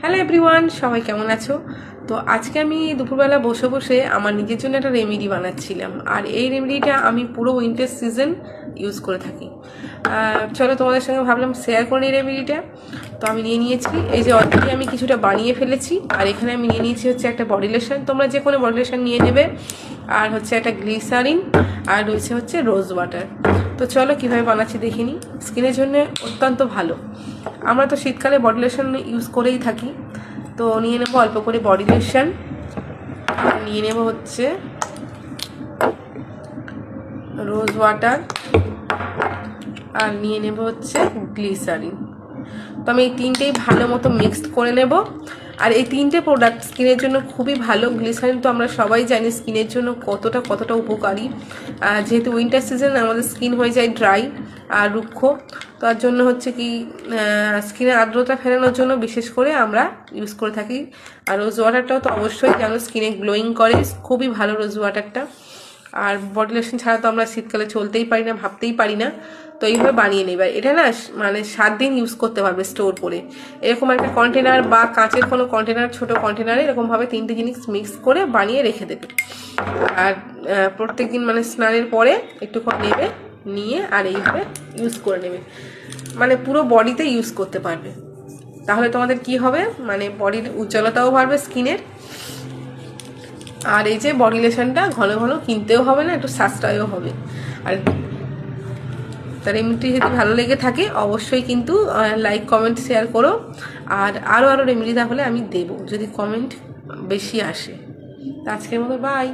Hello everyone, সবাই কেমন আছো? তো আজকে আমি দুপুরবেলা বসে বসে আমার নিজের জন্য একটা রেমেডি বানাচ্ছিলাম। আর এই রেমেডিটা আমি পুরো উইন্টার সিজন ইউজ করে থাকি। চলো তোমাদের সঙ্গে ভাবলাম শেয়ার করি এই রেমেডিটা। তো আমি নিয়ে নিয়েছি, এই যে অলরেডি আমি কিছুটা বানিয়ে ফেলেছি। আর এখানে আমি নিয়ে নিয়েছি হচ্ছে একটা বডি লোশন, তোমরা যে কোনো বডি লোশন নিয়ে নেবে। আর হচ্ছে একটা গ্লিসারিন, আর রয়েছে হচ্ছে রোজ ওয়াটার। তো চলো কীভাবে বানাচ্ছি দেখে নিই। স্কিনের জন্য অত্যন্ত ভালো। আমরা তো শীতকালে বডি লোশন ইউজ করেই থাকি। তো নিয়ে নেবো অল্প করে বডি লোশন, নিয়ে নেব হচ্ছে রোজ ওয়াটার, আর নিয়ে নেব হচ্ছে গ্লিসারিন। তো আমি এই তিনটেই ভালো মতো মিক্সড করে নেব। আর এই তিনটে প্রোডাক্ট স্কিনের জন্য খুবই ভালো। গ্লিসারিন তো আমরা সবাই জানি স্কিনের জন্য কতটা উপকারী। যেহেতু উইন্টার সিজন আমাদের স্কিন হয়ে যায় ড্রাই আর রুক্ষ, তার জন্য হচ্ছে কি স্কিনের আর্দ্রতা ফেরানোর জন্য বিশেষ করে আমরা ইউজ করে থাকি। আর রোজ ওয়াটারটাও তো অবশ্যই যেন স্কিনে গ্লোয়িং করে, খুবই ভালো রোজ ওয়াটারটা। আর বডি লোশন ছাড়া তো আমরা শীতকালে চলতেই পারি না, ভাবতেই পারি না। তো এইভাবে বানিয়ে নেবে। এটা না মানে 7 দিন ইউজ করতে পারবে স্টোর করে। এরকম একটা কন্টেনার বা কাঁচের কোনো কন্টেনার, ছোট কন্টেনারে এরকমভাবে তিনটে জিনিস মিক্স করে বানিয়ে রেখে দেবে। আর প্রত্যেকদিন মানে স্নানের পরে একটুক্ষণ নেবে, নিয়ে আর এইভাবে ইউজ করে নেবে। মানে পুরো বডিতে ইউজ করতে পারবে। তাহলে তোমাদের কি হবে, মানে বডির উজ্জ্বলতাও বাড়বে স্কিনের। আর এই যে বডি লোশনটা ঘন ঘন কিনতেও হবে না, একটু সাশ্রয়ও হবে। আর তার রেমেডিটি যদি ভালো লেগে থাকে অবশ্যই কিন্তু লাইক কমেন্ট শেয়ার করো। আর আরও রেমেডি তাহলে আমি দেবো যদি কমেন্ট বেশি আসে। তো আজকের মতো বাই।